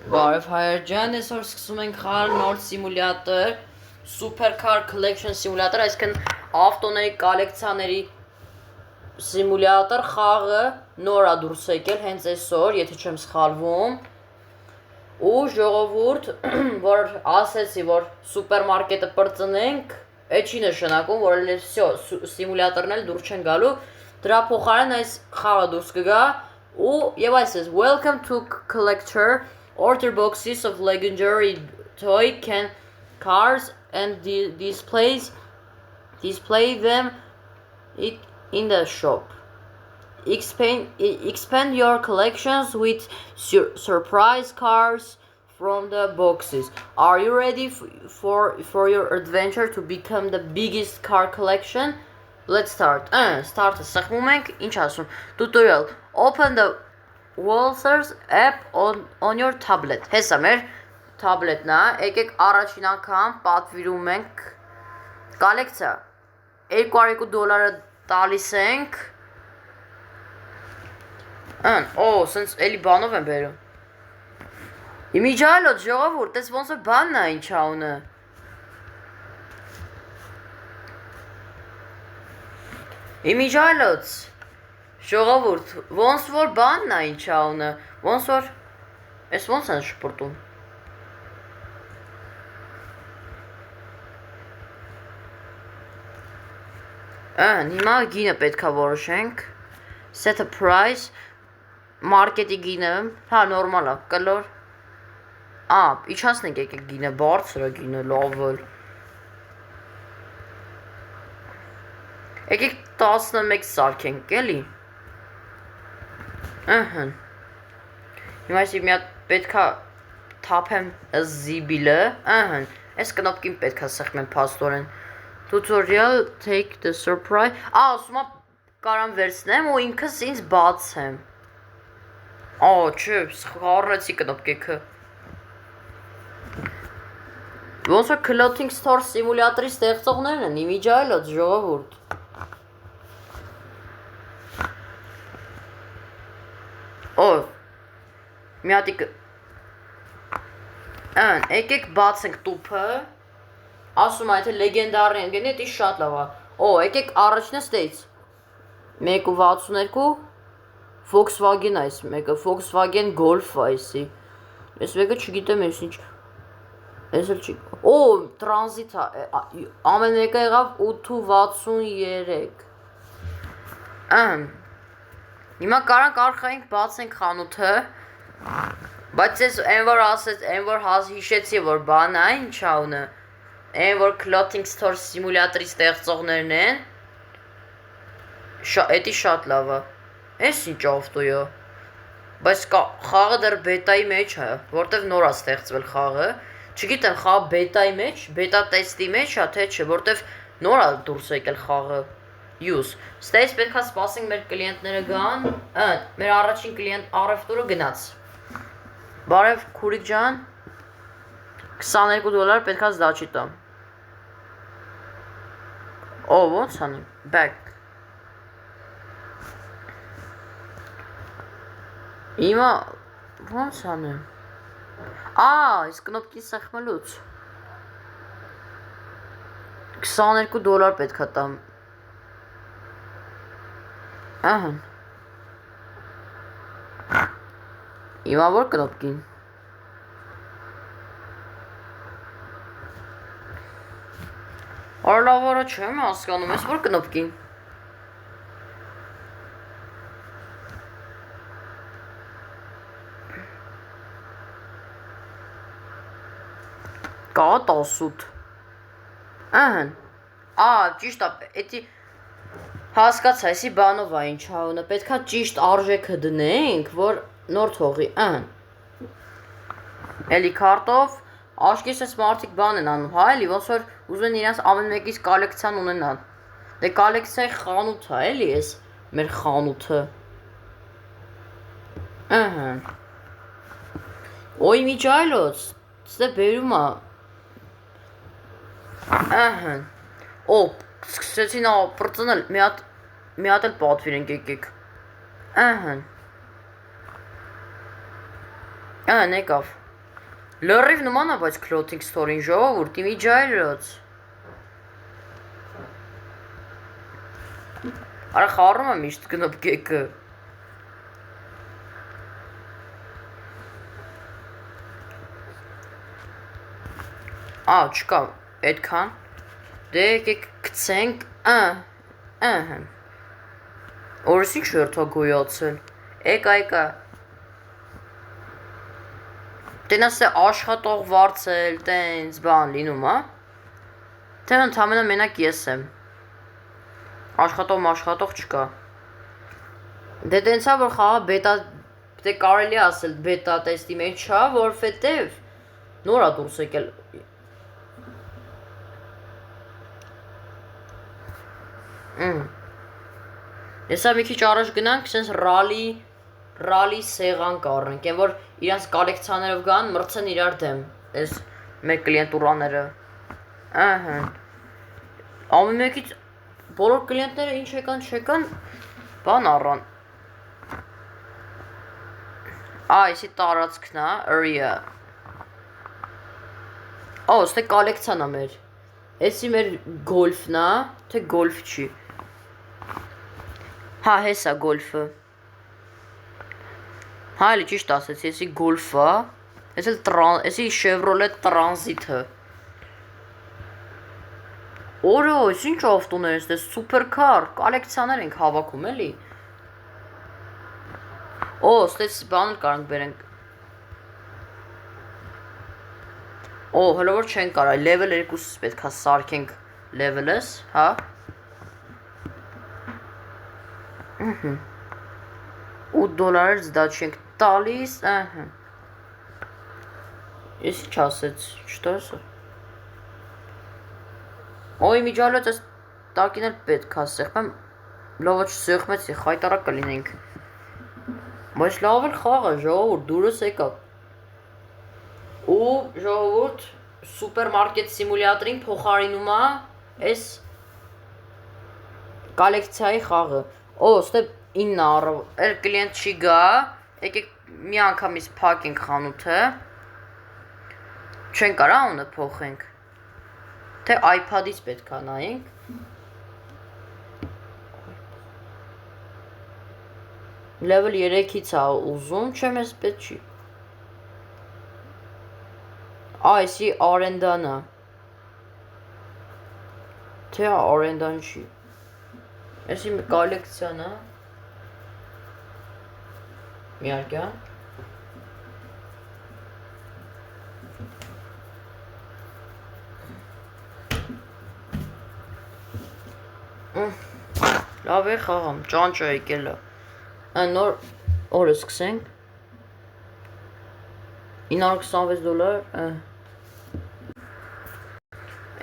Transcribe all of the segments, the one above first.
Բարև հայեր ջան, այսօր սկսում ենք խաղալ նոր սիմուլյատոր, Supercar Collection սիմուլյատոր, այսինքն ավտոների կոլեկցիաների սիմուլյատոր խաղը նոր է դուրս եկել հենց այսօր, եթե չեմ սխալվում։ Ու ժողովուրդ, որ ասեցի, որ սուպերմարկետը պրծնենք, այդ չի նշանակում, որ всё, սիմուլյատորն էլ դուրս չեն գալու, դրա փոխարեն այս խաղը դուրս կգա ու եւ այսպես Welcome to Collector. Order boxes of legendary toy cars and display them in the shop. Expand your collections with surprise cars from the boxes. Are you ready for your adventure to become the biggest car collection? Let's start. Start-ը սխմում ենք, ինչ ասում, tutorial. Open the Walsers app on your tablet. Հեսա մեր tabletն է, եկեք առաջին անգամ պատվիրում ենք կոլեկցիա $202 տալիս ենք սենց էլի բանով եմ բերում իմիջայլոց ժողովուրդ, տես ոնց որ բանն է ինչ անունը իմիջայլոց ժողովուրդ, ոնց որ բանն է ինչ անունը, ոնց որ, ես ոնց են շպրտում հիմա գինը պետքա որոշենք set a price market-ի գինը, հա նորմալ է, կլոր իջացնենք եկեք գինը, բարձր է գինը, լավ էլ եկեք 11 սարքենք, էլի Հիմա մի հատ պետքա թափեմ զիբիլը, այս կնոպկին պետքա սխմեմ փաստորեն Tutorial take the surprise ասում է կարամ վերցնեմ ու ինքս ինձ բացեմ չէ, խառնեցի կնոպկեքը Ոնց որ Clothing Store սիմուլյատորի ստեղծողներն են, իմիջայլոց ժողովուրդ մի հատիկ եկեք բացենք տուփը ասում է եթե լեգենդարն են գնի, դա շատ լավ է եկեք առաջինը ստեից 1.62 Volkswagen այս մեկը Volkswagen Golf այսի ես մեկը չգիտեմ ես ինչ ես էլ չի տրանզիտ ամեն մեկը եղավ 8.63 Հիմա կարանք արխայինք բացենք խանութը բայց ես այն որ ասեց, այն որ հիշեցի որ բան է, ինչ անունը այն որ Clothing Store սիմուլյատորի ստեղծողներն են էդի շատ լավ է Էս ինչ ավտոյա բայց խաղը դեռ բետայի մեջ է, որտեվ նոր է ստեղծվել խաղը չգիտեմ խաղը բետայի մեջ, բետա տեստի մեջ է, թե չէ, որտեվ նոր է դուրս եկել խաղը Ստեյց պետքա սպասենք մեր կլիենտները գան, մեր առաջին կլիենտ առևտուրը գնաց Բարև քուրիկ ջան, $22 պետքա զդաչի տամ ոնց անեմ, back Հիմա, ոնց անեմ Այս կնոպկին սխմելուց $22 պետքա տամ Հիմա որ կնոպկին Արլավարը չեմ հասկանում, ես որ կնոպկին Կա 18 ճիշտ է, էդի Հասկացա, այսի բանով է ինչ անունը, պետքա ճիշտ արժեքը դնենք, որ նոր թողի, Էլի քարտով, աշկիս ես մարդիկ բան են անում, հա էլի, ոնց որ ուզում են իրենց ամեն մեկից կոլեկցիան ունենան, դե կոլեկցիայի խանութ է, էլի ես, մեր խանութը, Միջայլոց, ստե բերում է, Սկսեցին պրծնել, մի հատ էլ պատվիրենք եկեք Եկավ Լրիվ նման է, բայց clothing store-ին ժողովուրդ, իմիջայլոց։ Արա խառում եմ միշտ գնոբ կեկը։ Չկա, այդքան։ Դե եկեք գցենք, Օրս ինչ հերթա գոյացել։ Եկա։ Տենաս է աշխատող վարձել, տենց բան լինում, հա։ Թե ընդամենը մենակ ես եմ։ Աշխատող չկա։ Դե տենցա որ խաղա բետա, դե կարելի ասել բետա տեստի մեջ չա, որովհետև նոր է դուրս եկել։ Եսա մի քիչ առաջ գնանք, սենց ռալի սեղան կառնենք, են որ իրանց կոլեկցիաներով գան, մրցեն իրար դեմ, ես մեր կլիենտուրաները, ամեն մեկից բոլոր կլիենտները ինչ չեկան, բան առան, եսի տարածքն է, area, ստե կոլեկցիան է մեր, եսի մեր գոլֆն է, թե գոլֆ չի, հա, հեսա գոլֆը, հա, էլի ճիշտ ասեց, եսի գոլֆը, եսի Chevrolet Transit-ը, օրոս, ինչ ավտոներ ես, դες սուպերքար, կոլեկցիաներ ենք հավաքում, էլի, ստես բաներ կարանք բերենք, հլո որ չենք կարա, level 2-ս պետք է սարքենք level-ս, հա, $8 դա չենք տալիս, ես ինչ ասեց, չտորս իմիջալոց ես տակին էլ պետք է սեղմեմ, լավը չսեղմեցի, խայտարակ կլինենք, բայց լավ էլ խաղ է, ժողովուրդ, դուրս եկա, ու ժողովուրդ, սուպերմարկետ սիմուլյատրին փոխարինում է, ես կոլեկցիայի խաղը, ստե 9 առավ, կլիենտ չի գա, եկեք մի անգամից փակենք խանութը, չեն կարա ունը փոխենք, թե iPad-ից պետք է նայենք, level 3-ից է ուզում, չեմ ես պետք չի, եսի արենդան է, թե արենդան չի, եսի մի կոլեկցիան է, միարկյա, լավ է խաղամ, ճանճը եկել է, նոր օրը սկսենք, $926,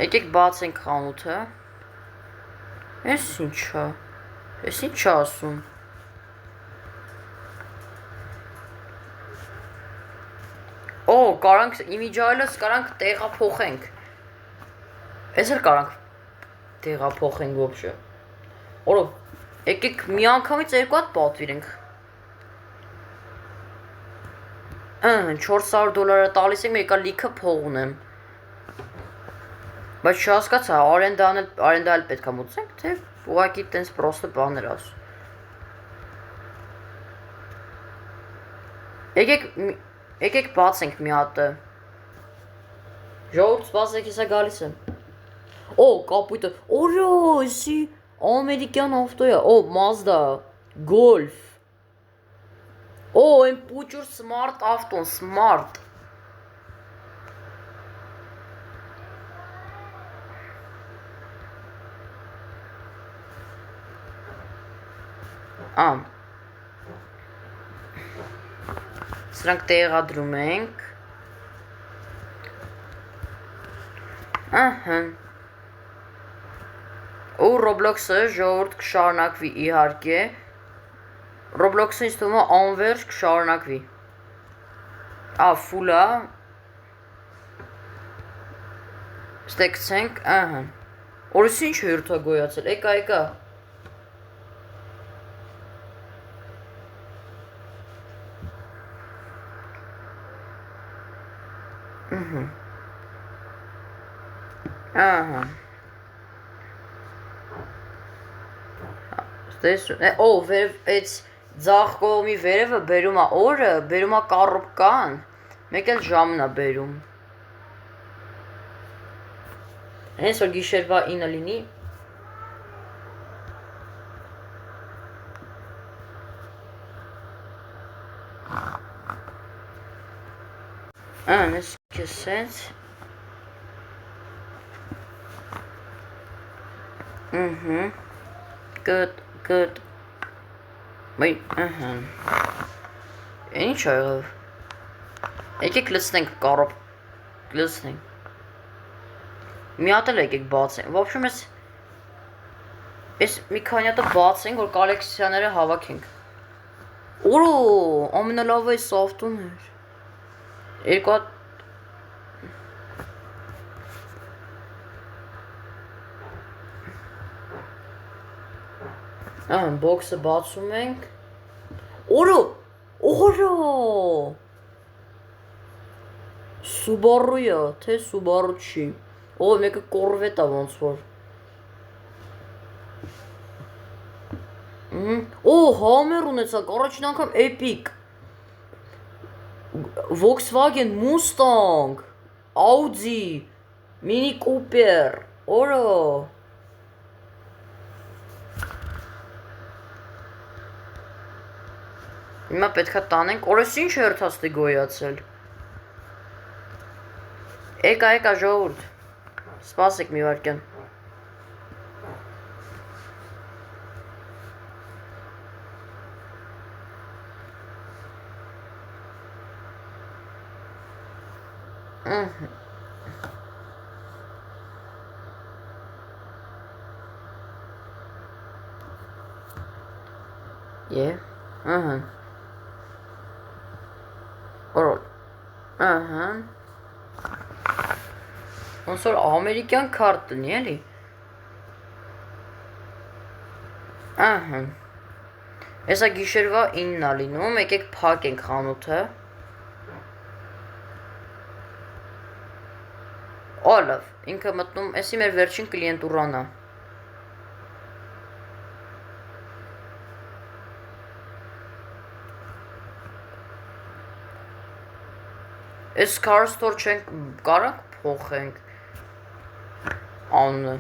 եկեք բացենք խանութը, ես ինչ ասում, կարանք իմիջայլս կարանք տեղափոխենք, ես էլ կարանք տեղափոխենք ոբշը, եկեք մի անգամից երկու հատ պատվիրենք, $400 տալիս եմ, եկա լիքը փող ունեմ, բայց չհասկացա, արենդա էլ պետք է մուծենք, թե ուղակի տենց պրոստը բաներ ասում, եկեք բացենք մի հատը, ժողովուրդ սպասեք, եսա գալիս եմ, կապույտը, եսի ամերիկյան ավտո է, Mazda, Golf, այն պուճուր smart ավտոն, smart, սրանք տեղադրում ենք, ու Roblox-ը ժողովուրդ կշարունակվի իհարկե, Roblox-ը ինձ թվում է անվերջ կշարունակվի, ֆուլ է, ստեկցենք, օրս ինչ հերթա գոյացել, եկա, Ահա։ Տեսու։ Օ, վերև այդ ձախ կողմի վերևը բերում է օրը, բերում է կառուպկան, մեկ էլ ժամն է բերում։ Հենց որ գիշերվա 9 լինի։ Այս քեսենց։ Good. Wait, Ինչ ա եղավ։ Եկեք լցնենք կարապ, լցնենք։ Մի հատ էլ եկեք բացենք, в общем, ես մի քանի հատ բացենք, որ կոլեկցիաները հավաքենք։ Օրո, ամենալավը է սավտուն էր։ Երկու հատ բոքսը բացում ենք։ Օրո, Subaru-ը, թե Subaru չի։ Օ, մեկը Corvette-ա ոնց որ։ Օ, Hammer ունեցակ, առաջին անգամ Epic։ Volkswagen Mustang, Audi, Mini Cooper, օրո։ Հիմա պետքա տանենք, օրես ինչ հերթաստի գոյացել։ Եկա ժողովուրդ, սպասեք մի վարկյան։ Ոնց որ ամերիկյան քարտ տնի էլի։ Հեսա գիշերվա 9-ն ա լինում, եկեք փակենք խանութը։ Լավ, ինքը մտնում, էսի մեր վերջին կլիենտուրանա։ Այս car store չենք կարանք փոխենք անունը։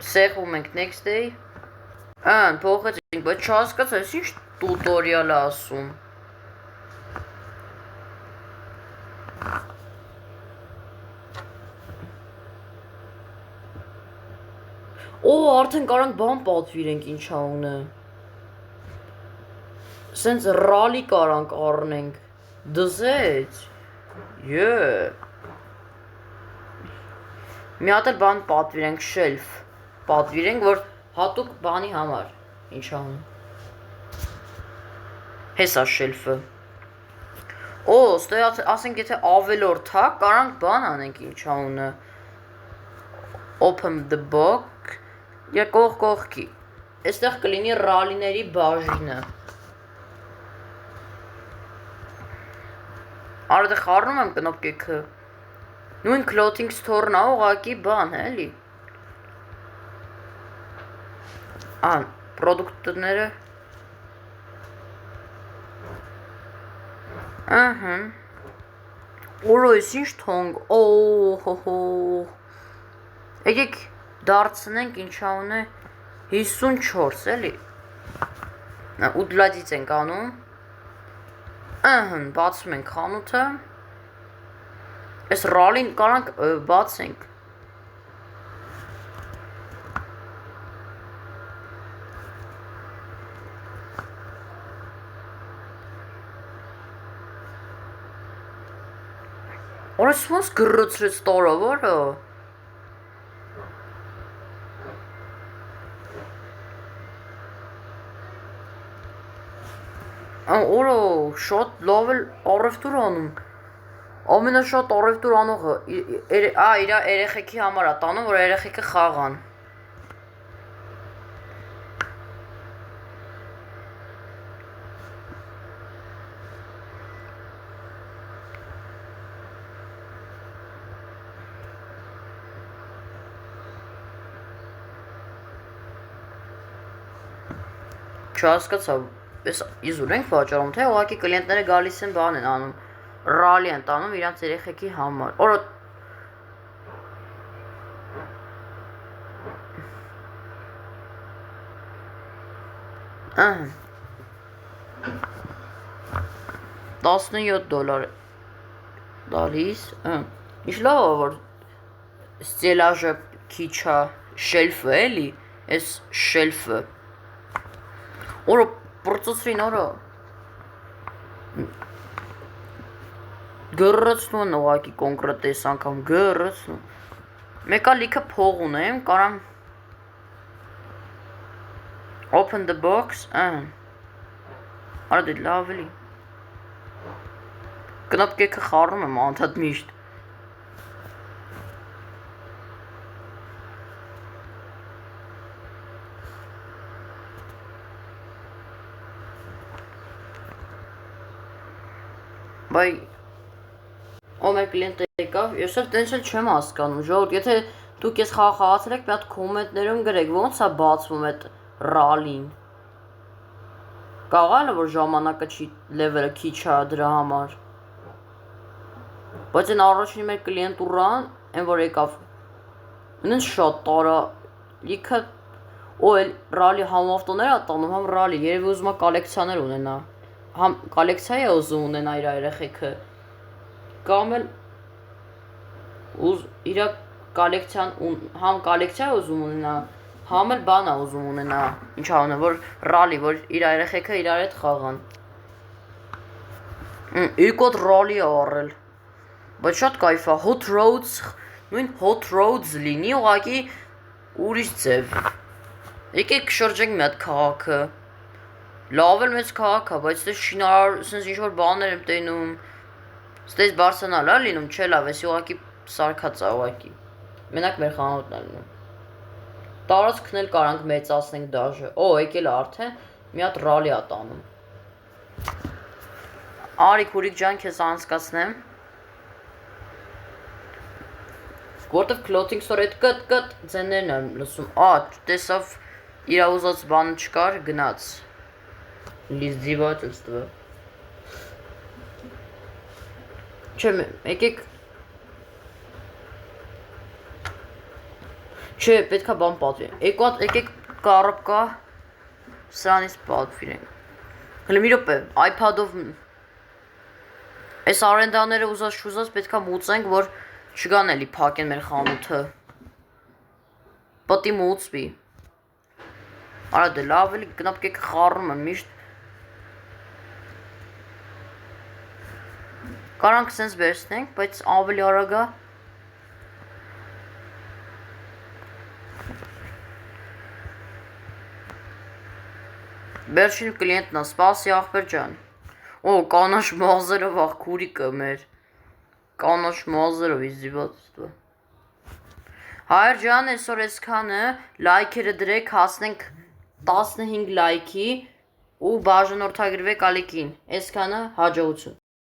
Սեղում ենք next day։ Փոխեցինք, բայց չհասկացա, այս ինչ տուտորիալ է ասում։ Օ, արդեն կարանք բան պատվիրենք ինչա ունը։ Սենց ռալի կարանք առնենք։ Դզեց։ Մի հատ էլ բան պատվիրենք, շելֆ։ Պատվիրենք, որ հատուկ բանի համար։ Ինչա ունը։ Հեսա շելֆը։ Օ, ստե ասենք եթե ավելորդ հա, կարանք բան անենք ինչա ունը։ Open the box։ Եկող կողքի, այստեղ կլինի ռալիների բաժինը։ Արդե խառնում եմ կնոպկեքը։ Նույն clothing store-ն ա ուղակի բան, էլի։ Պրոդուկտները։ Օրո, ես ինչ թոնգ, Եկեք դարձնենք ինչա ունե 54 էլի։ Ուդլադից ենք անում։ Բացում ենք խանութը։ Այս ռալին կարանք բացենք։ Օրես ոնց գրրծրեց տորը, որը։ Օրո, շատ լավ էլ առևտուր անում։ Ամենաշատ առևտուր անողը իր երեխեքի համար է տանում, որ երեխեքը խաղան։ Չհասկացա, ես իզուր ենք վաճառում, թե ուղղակի կլիենտները գալիս են բան են անում, ռալի են տանում իրանց երեխեքի համար։ Օրը 17 դոլար տալիս, ինչ լավ է, որ ստելաժը քիչ է, շելֆը էլի, այս շելֆը։ Օրը պրոցեսորին օրը գռրացնում են ուղղակի կոնկրետ այս անգամ գռրացնում։ Մեկա լիքը փող ունեմ, կարամ open the box, արա դե լավ էլի։ Կնոպկեքը խառնում եմ անդադ միշտ։ Բայ ո մեր կլիենտը եկավ, ես էլ տենց էլ չեմ հասկանում, ժողովուրդ, եթե դուք ես խաղացել եք, մի հատ կոմենտներում գրեք, ոնց է բացվում այդ ռալին։ Կաղալը, որ ժամանակը չի, լևելը քիչ է դրա համար։ Բայց այն առաջին մեր կլիենտուրան, այն որ եկավ, ինձ շատ տարա, լիքը, էլ ռալի համ ավտոներ է տանում, համ ռալի, երևի ուզում է կոլեկցիաներ ունենա, համ կոլեկցիա է ուզում ունենա իր երեխեքը, կամ էլ իր կոլեկցիան, համ կոլեկցիա է ուզում ունենա, համ էլ բան է ուզում ունենա, ինչ անունը, որ ռալի, որ իր երեխեքը իրար հետ խաղան։ Երկու հատ ռալի է առել, բայց շատ կայֆ է, hot roads, նույն hot roads լինի, ուղղակի ուրիշ ձև։ Եկեք շրջենք մի հատ քաղաքը, լավ էլ մեծ քաղաք է, բայց դες շինարար, սենց ինչ-որ բաներ եմ տենում, ստես բարսանալ է լինում, չէ լավ, ես ուղղակի սարքած է ուղղակի, մենակ մեր խանութն է լինում։ Տարածքն էլ կարանք մեծացնենք դաժը, եկել է արդեն, մի հատ ռալի է տանում։ Արի քուրիկ ջան, քեզ անցկացնեմ։ Որտև clothing store այդ կտ ձեններն եմ լսում, տեսավ իրա ուզած բանը չկար, գնաց։ Լիզդիվաճստվը։ Չեմ, եկեք։ Չէ, պետքա բան պատվի։ Եկեք կարապկա, սրանից պատվիրենք։ Հլը մի րոպե, iPad-ով այս արենդաները ուզած շուզած պետքա մուծենք, որ չգան էլի փակեն մեր խանութը։ Պատի մուծվի։ Արա դե լավ էլի կնապկեք խառնում եմ միշտ։ Կարանք սենց վերցնենք, բայց ավելի արագ է։ Վերջին կլիենտն է, սպասի ախպեր ջան։ Կանաչ մազերով աղքուրիկը մեր։ Կանաչ մազերով իզիվատստվը։ Հայր ջան, այսօր այսքանը, լայքերը դրեք, հասնենք 15 լայքի ու բաժանորդագրվեք ալիքին, այսքանը հաջողություն։